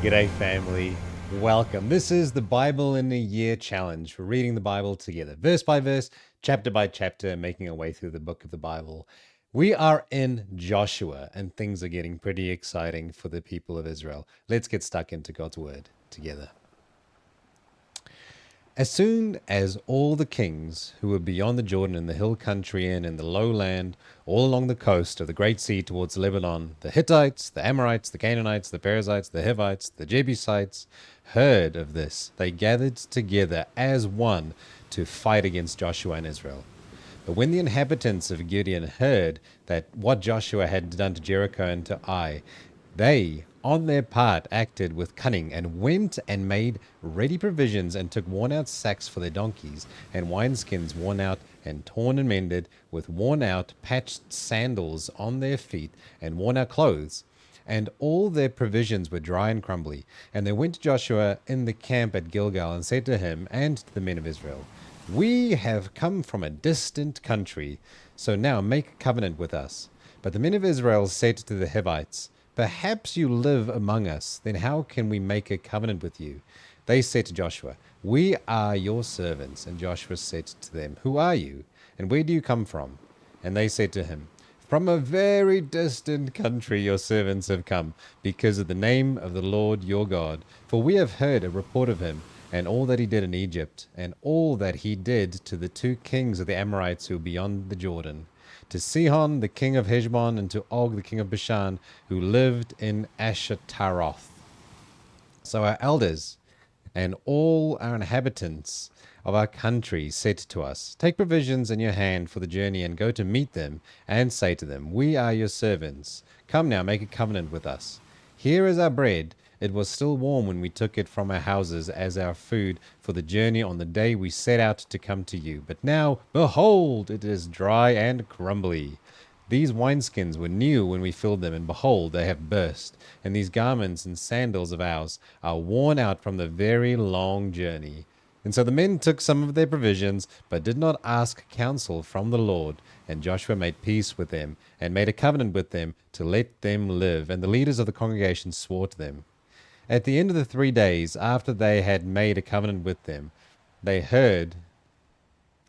G'day, family. Welcome. This is the Bible in a Year challenge. We're reading the Bible together, verse by verse, chapter by chapter, making our way through the book of the Bible. We are in Joshua, and things are getting pretty exciting for the people of Israel. Let's get stuck into God's word together. As soon as all the kings who were beyond the Jordan in the hill country and in the lowland, all along the coast of the great sea towards Lebanon, the Hittites, the Amorites, the Canaanites, the Perizzites, the Hivites, the Jebusites, heard of this, they gathered together as one to fight against Joshua and Israel. But when the inhabitants of Gibeon heard that what Joshua had done to Jericho and to Ai, they, on their part, acted with cunning and went and made ready provisions and took worn out sacks for their donkeys and wineskins worn out and torn and mended with worn out patched sandals on their feet and worn out clothes. And all their provisions were dry and crumbly. And they went to Joshua in the camp at Gilgal and said to him and to the men of Israel, "We have come from a distant country, so now make a covenant with us." But the men of Israel said to the Hivites, "Perhaps you live among us, then how can we make a covenant with you?" They said to Joshua, "We are your servants." And Joshua said to them, "Who are you, and where do you come from?" And they said to him, "From a very distant country your servants have come, because of the name of the Lord your God. For we have heard a report of him, and all that he did in Egypt, and all that he did to the two kings of the Amorites who were beyond the Jordan, to Sihon the king of Heshbon, and to Og the king of Bashan, who lived in Ashtaroth." So our elders and all our inhabitants of our country said to us, "Take provisions in your hand for the journey, and go to meet them, and say to them, 'We are your servants. Come now, make a covenant with us. Here is our bread. It was still warm when we took it from our houses as our food for the journey on the day we set out to come to you. But now, behold, it is dry and crumbly. These wineskins were new when we filled them, and behold, they have burst. And these garments and sandals of ours are worn out from the very long journey." And so the men took some of their provisions, but did not ask counsel from the Lord. And Joshua made peace with them, and made a covenant with them to let them live. And the leaders of the congregation swore to them. At the end of the 3 days, after they had made a covenant with them, they heard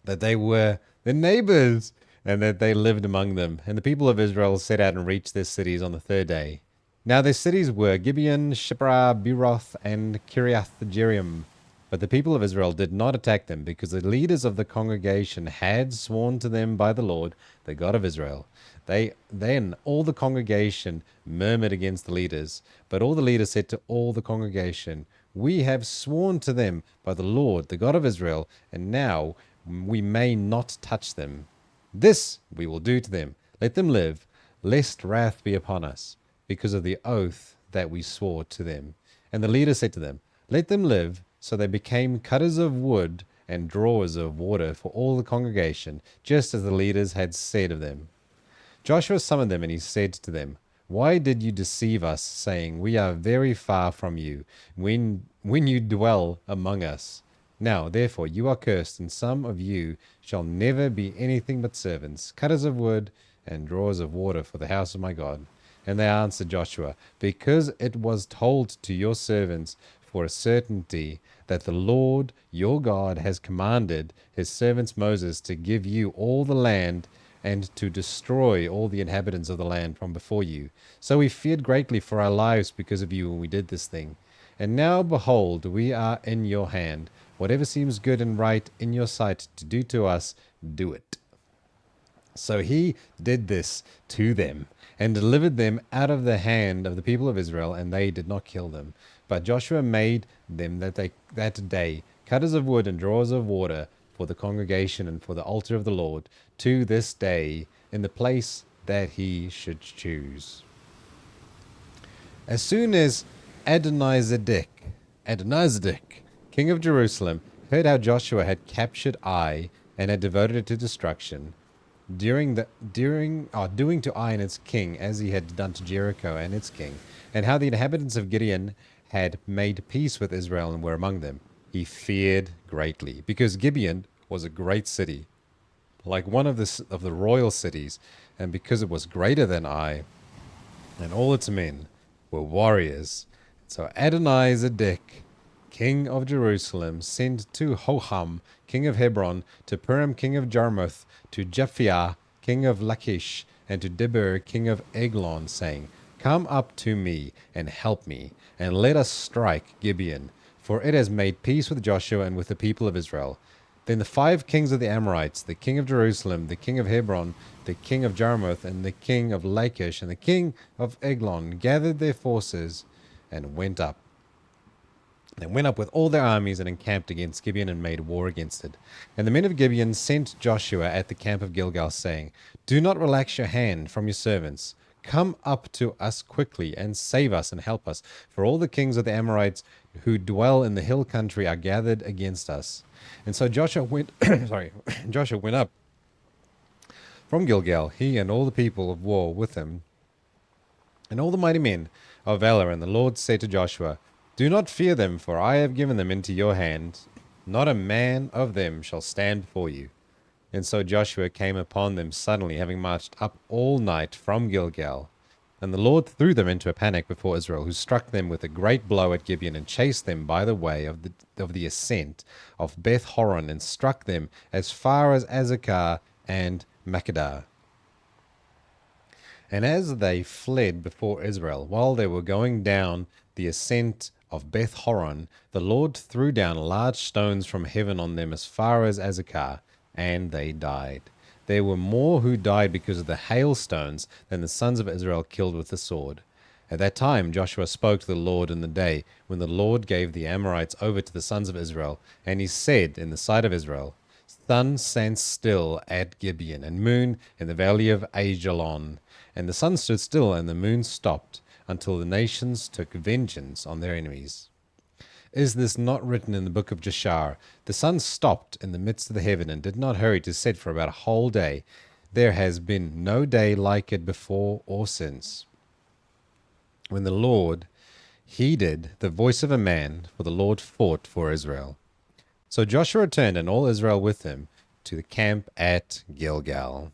that they were their neighbors, and that they lived among them. And the people of Israel set out and reached their cities on the 3rd day. Now their cities were Gibeon, Shiphrah, Beeroth, and Kiriath Jearim. But the people of Israel did not attack them, because the leaders of the congregation had sworn to them by the Lord, the God of Israel. Then all the congregation murmured against the leaders. But all the leaders said to all the congregation, "We have sworn to them by the Lord, the God of Israel, and now we may not touch them. This we will do to them. Let them live, lest wrath be upon us, because of the oath that we swore to them." And the leader said to them, "Let them live." So they became cutters of wood and drawers of water for all the congregation, just as the leaders had said of them. Joshua summoned them, and he said to them, "Why did you deceive us, saying, 'We are very far from you,' when you dwell among us? Now, therefore, you are cursed, and some of you shall never be anything but servants, cutters of wood, and drawers of water for the house of my God." And they answered Joshua, "Because it was told to your servants for a certainty that the Lord your God has commanded his servant Moses to give you all the land and to destroy all the inhabitants of the land from before you. So we feared greatly for our lives because of you when we did this thing. And now, behold, we are in your hand. Whatever seems good and right in your sight to do to us, do it." So he did this to them, and delivered them out of the hand of the people of Israel, and they did not kill them. But Joshua made them that day cutters of wood and drawers of water for the congregation and for the altar of the Lord, to this day, in the place that he should choose. As soon as Adonizedek, king of Jerusalem, heard how Joshua had captured Ai and had devoted it to destruction, doing to Ai and its king as he had done to Jericho and its king, and how the inhabitants of Gibeon had made peace with Israel and were among them, he feared greatly, because Gibeon was a great city, like one of the royal cities, and because it was greater than Ai, and all its men were warriors. So Adonai-Zedek, king of Jerusalem, sent to Hoham, king of Hebron, to Purim, king of Jarmuth, to Jephthah, king of Lachish, and to Debir, king of Eglon, saying, Come up to me and help me, and let us strike Gibeon, for it has made peace with Joshua and with the people of Israel. Then the 5 kings of the Amorites, the king of Jerusalem, the king of Hebron, the king of Jarmuth, and the king of Lachish, and the king of Eglon, gathered their forces and went up. They went up with all their armies and encamped against Gibeon and made war against it. And the men of Gibeon sent Joshua at the camp of Gilgal, saying, Do not relax your hand from your servants. Come up to us quickly and save us and help us, for all the kings of the Amorites who dwell in the hill country are gathered against us. And so Joshua went Joshua went up from Gilgal, he and all the people of war with him, and all the mighty men of valor. And the Lord said to Joshua, Do not fear them, for I have given them into your hand. Not a man of them shall stand before you. And so Joshua came upon them suddenly, having marched up all night from Gilgal. And the Lord threw them into a panic before Israel, who struck them with a great blow at Gibeon, and chased them by the way of the ascent of Beth Horon, and struck them as far as Azekah and Makkedah. And as they fled before Israel, while they were going down the ascent of Beth Horon, the Lord threw down large stones from heaven on them as far as Azekah, and they died. There were more who died because of the hailstones than the sons of Israel killed with the sword. At that time Joshua spoke to the Lord in the day when the Lord gave the Amorites over to the sons of Israel, and he said in the sight of Israel, Sun stand still at Gibeon, and moon in the valley of Ajalon. And the sun stood still, and the moon stopped, until the nations took vengeance on their enemies. Is this not written in the book of Jashar? The sun stopped in the midst of the heaven, and did not hurry to set for about a whole day. There has been no day like it before or since. When the Lord heeded the voice of a man, for the Lord fought for Israel. So Joshua returned, and all Israel with him, to the camp at Gilgal.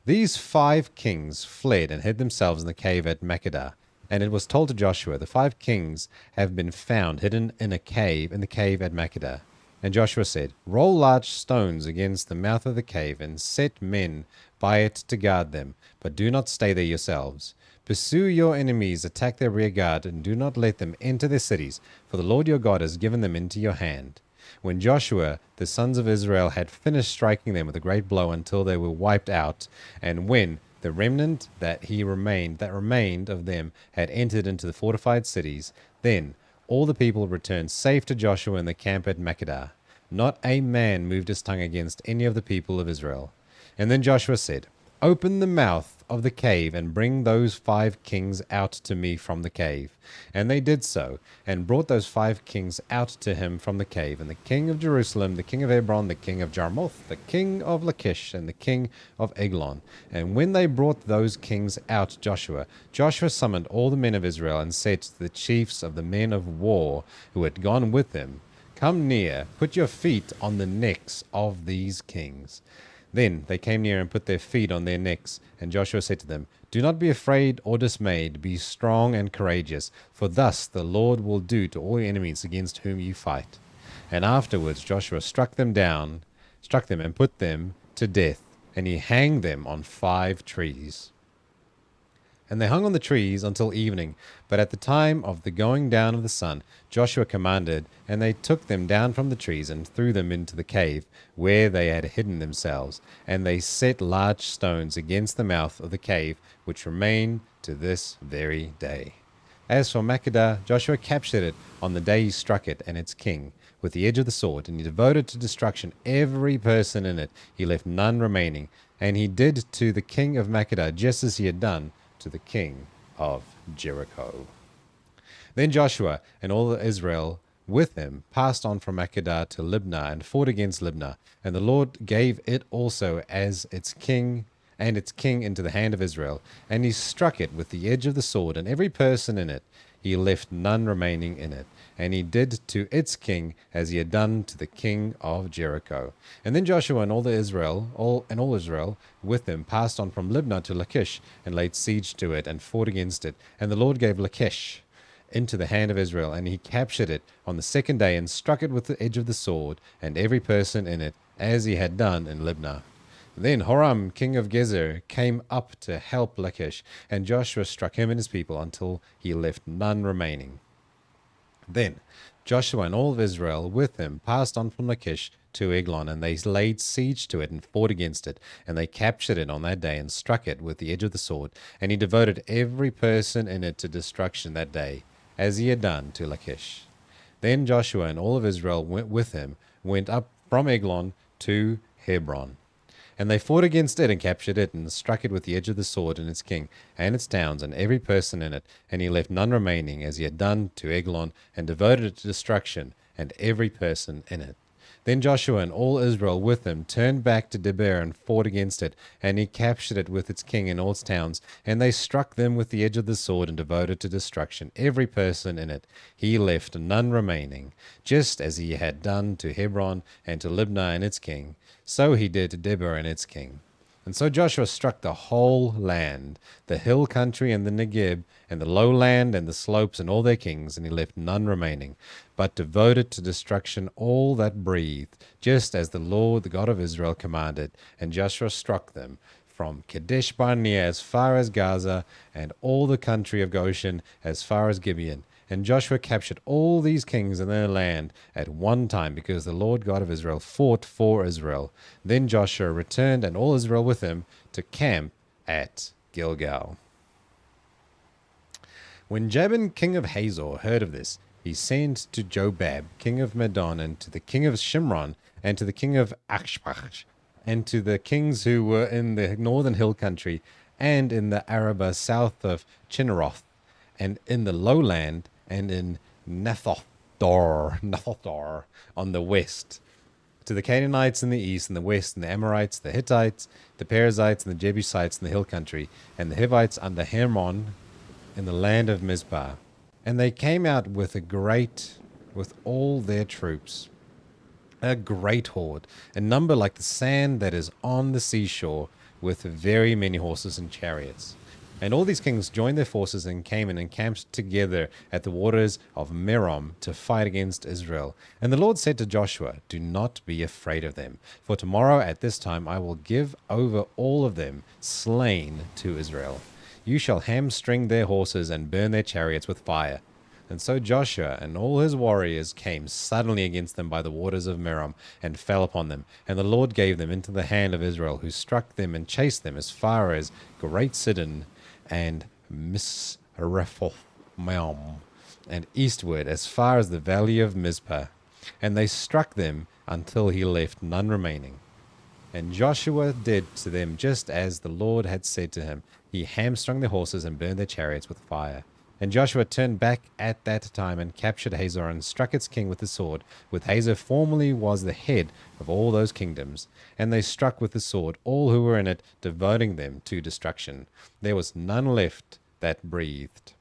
These 5 kings fled and hid themselves in the cave at Makkedah. And it was told to Joshua, The 5 kings have been found hidden in the cave at Makkedah. And Joshua said, Roll large stones against the mouth of the cave, and set men by it to guard them, but do not stay there yourselves. Pursue your enemies, attack their rear guard, and do not let them enter their cities, for the Lord your God has given them into your hand. When Joshua, the sons of Israel, had finished striking them with a great blow until they were wiped out, and when the remnant that remained of them had entered into the fortified cities, then all the people returned safe to Joshua in the camp at Makkedah. Not a man moved his tongue against any of the people of Israel. And then Joshua said, Open the mouth of the cave, and bring those 5 kings out to me from the cave. And they did so, and brought those 5 kings out to him from the cave, and the king of Jerusalem, the king of Hebron, the king of Jarmuth, the king of Lachish, and the king of Eglon. And when they brought those kings out, Joshua summoned all the men of Israel, and said to the chiefs of the men of war who had gone with him, Come near, put your feet on the necks of these kings. Then they came near and put their feet on their necks. And Joshua said to them, Do not be afraid or dismayed. Be strong and courageous, for thus the Lord will do to all your enemies against whom you fight. And afterwards Joshua struck them and put them to death, and he hanged them on 5 trees. And they hung on the trees until evening. But at the time of the going down of the sun, Joshua commanded, and they took them down from the trees and threw them into the cave where they had hidden themselves. And they set large stones against the mouth of the cave, which remain to this very day. As for Makkedah, Joshua captured it on the day he struck it and its king with the edge of the sword, and he devoted to destruction every person in it. He left none remaining. And he did to the king of Makkedah just as he had done to the king of Jericho. Then Joshua and all Israel with him passed on from Makkedah to Libnah, and fought against Libnah. And the Lord gave it also as its king into the hand of Israel. And he struck it with the edge of the sword, and every person in it. He left none remaining in it. And he did to its king as he had done to the king of Jericho. And then Joshua and all Israel with him passed on from Libnah to Lachish, and laid siege to it, and fought against it. And the Lord gave Lachish into the hand of Israel, and he captured it on the second day and struck it with the edge of the sword, and every person in it, as he had done in Libnah. Then Horam, king of Gezer, came up to help Lachish, and Joshua struck him and his people until he left none remaining. Then Joshua and all of Israel with him passed on from Lachish to Eglon, and they laid siege to it and fought against it, and they captured it on that day and struck it with the edge of the sword, and he devoted every person in it to destruction that day, as he had done to Lachish. Then Joshua and all of Israel with him went up from Eglon to Hebron. And they fought against it and captured it and struck it with the edge of the sword and its king and its towns and every person in it. And he left none remaining, as he had done to Eglon, and devoted it to destruction and every person in it. Then Joshua and all Israel with him turned back to Debir and fought against it, and he captured it with its king and all its towns, and they struck them with the edge of the sword and devoted to destruction every person in it. He left none remaining, just as he had done to Hebron and to Libnah and its king. So he did to Debir and its king. And so Joshua struck the whole land, the hill country and the Negeb, and the lowland and the slopes and all their kings, and he left none remaining, but devoted to destruction all that breathed, just as the Lord, the God of Israel, commanded. And Joshua struck them from Kadesh Barnea as far as Gaza, and all the country of Goshen as far as Gibeon. And Joshua captured all these kings in their land at one time, because the Lord God of Israel fought for Israel. Then Joshua returned, and all Israel with him, to camp at Gilgal. When Jabin, king of Hazor, heard of this, he sent to Jobab, king of Madon, and to the king of Shimron, and to the king of Achshaph, and to the kings who were in the northern hill country, and in the Arabah south of Chinneroth, and in the lowland, and in Nathothar on the west, to the Canaanites in the east and the west, and the Amorites, the Hittites, the Perizzites, and the Jebusites in the hill country, and the Hivites under Hermon in the land of Mizpah. And they came out with all their troops, a great horde, a number like the sand that is on the seashore, with very many horses and chariots. And all these kings joined their forces and came and encamped together at the waters of Merom to fight against Israel. And the Lord said to Joshua, "Do not be afraid of them, for tomorrow at this time I will give over all of them slain to Israel. You shall hamstring their horses and burn their chariots with fire." And so Joshua and all his warriors came suddenly against them by the waters of Merom and fell upon them. And the Lord gave them into the hand of Israel, who struck them and chased them as far as Great Sidon and Misrephoth Maim, and eastward as far as the valley of Mizpah. And they struck them until he left none remaining. And Joshua did to them just as the Lord had said to him. He hamstrung their horses and burned their chariots with fire. And Joshua turned back at that time and captured Hazor and struck its king with the sword, with Hazor formerly was the head of all those kingdoms. And they struck with the sword all who were in it, devoting them to destruction. There was none left that breathed.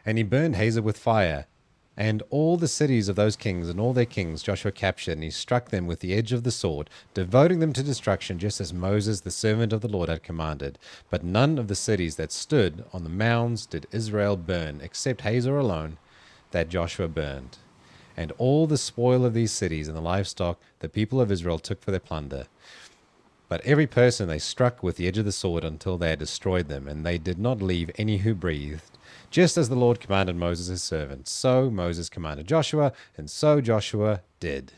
And he burned Hazor with fire, and all the cities of those kings and all their kings Joshua captured, and he struck them with the edge of the sword, devoting them to destruction, just as Moses the servant of the Lord had commanded. But none of the cities that stood on the mounds did Israel burn, except Hazor alone, that Joshua burned. And all the spoil of these cities and the livestock the people of Israel took for their plunder. But every person they struck with the edge of the sword until they had destroyed them, and they did not leave any who breathed. Just as the Lord commanded Moses his servant, so Moses commanded Joshua, and so Joshua did.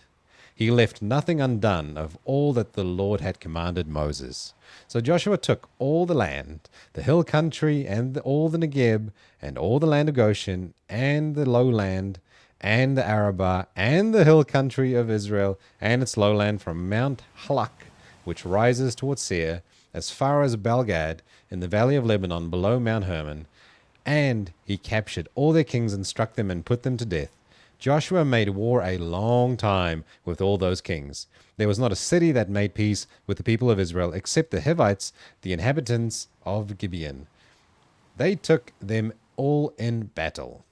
He left nothing undone of all that the Lord had commanded Moses. So Joshua took all the land, the hill country, and all the Negeb, and all the land of Goshen, and the lowland, and the Arabah, and the hill country of Israel, and its lowland from Mount Halak, which rises towards Seir, as far as Balgad, in the valley of Lebanon, below Mount Hermon. And he captured all their kings and struck them and put them to death. Joshua made war a long time with all those kings. There was not a city that made peace with the people of Israel except the Hivites, the inhabitants of Gibeon. They took them all in battle.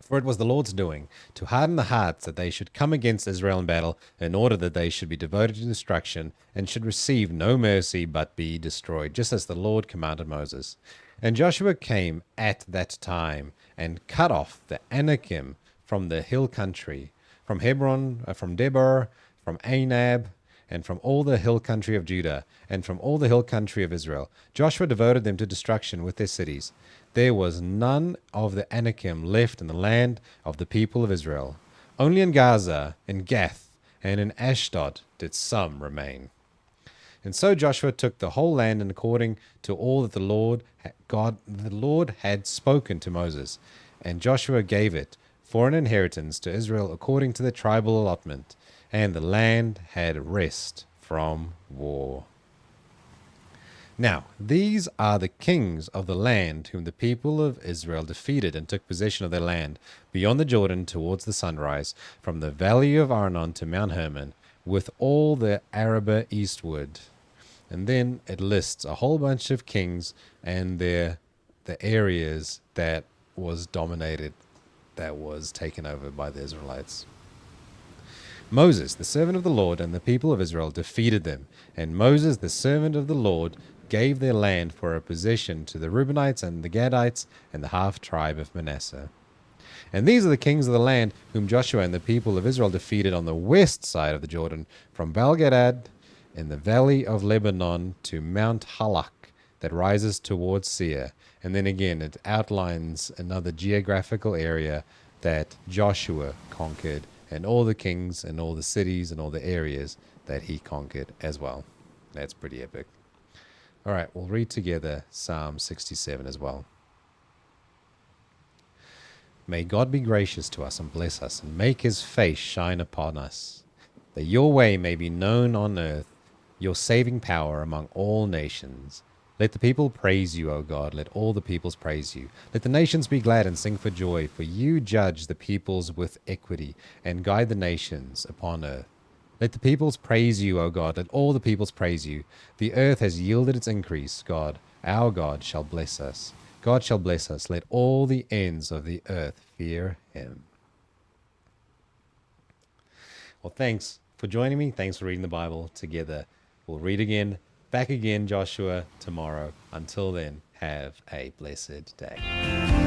For it was the Lord's doing, to harden the hearts that they should come against Israel in battle, in order that they should be devoted to destruction, and should receive no mercy, but be destroyed, just as the Lord commanded Moses. And Joshua came at that time, and cut off the Anakim from the hill country, from Hebron, from Debir, from Anab, and from all the hill country of Judah, and from all the hill country of Israel. Joshua devoted them to destruction with their cities. There was none of the Anakim left in the land of the people of Israel. Only in Gaza, in Gath, and in Ashdod did some remain. And so Joshua took the whole land, and according to all that the Lord had spoken to Moses, and Joshua gave it for an inheritance to Israel according to the tribal allotment, and the land had rest from war. Now, these are the kings of the land whom the people of Israel defeated and took possession of their land, beyond the Jordan towards the sunrise, from the valley of Arnon to Mount Hermon, with all the Arabah eastward. And then it lists a whole bunch of kings and the areas that was dominated, that was taken over by the Israelites. Moses, the servant of the Lord, and the people of Israel defeated them. And Moses, the servant of the Lord, gave their land for a possession to the Reubenites and the Gadites and the half-tribe of Manasseh. And these are the kings of the land whom Joshua and the people of Israel defeated on the west side of the Jordan, from Baal-Gadad in the valley of Lebanon to Mount Halak that rises towards Seir. And then again it outlines another geographical area that Joshua conquered, and all the kings and all the cities and all the areas that he conquered as well. That's pretty epic. All right, we'll read together Psalm 67 as well. May God be gracious to us and bless us, and make his face shine upon us, that your way may be known on earth, your saving power among all nations. Let the people praise you, O God. Let all the peoples praise you. Let the nations be glad and sing for joy, for you judge the peoples with equity and guide the nations upon earth. Let the peoples praise you, O God. Let all the peoples praise you. The earth has yielded its increase. God, our God, shall bless us. God shall bless us. Let all the ends of the earth fear him. Well, thanks for joining me. Thanks for reading the Bible together. We'll read again, back again, Joshua, tomorrow. Until then, have a blessed day.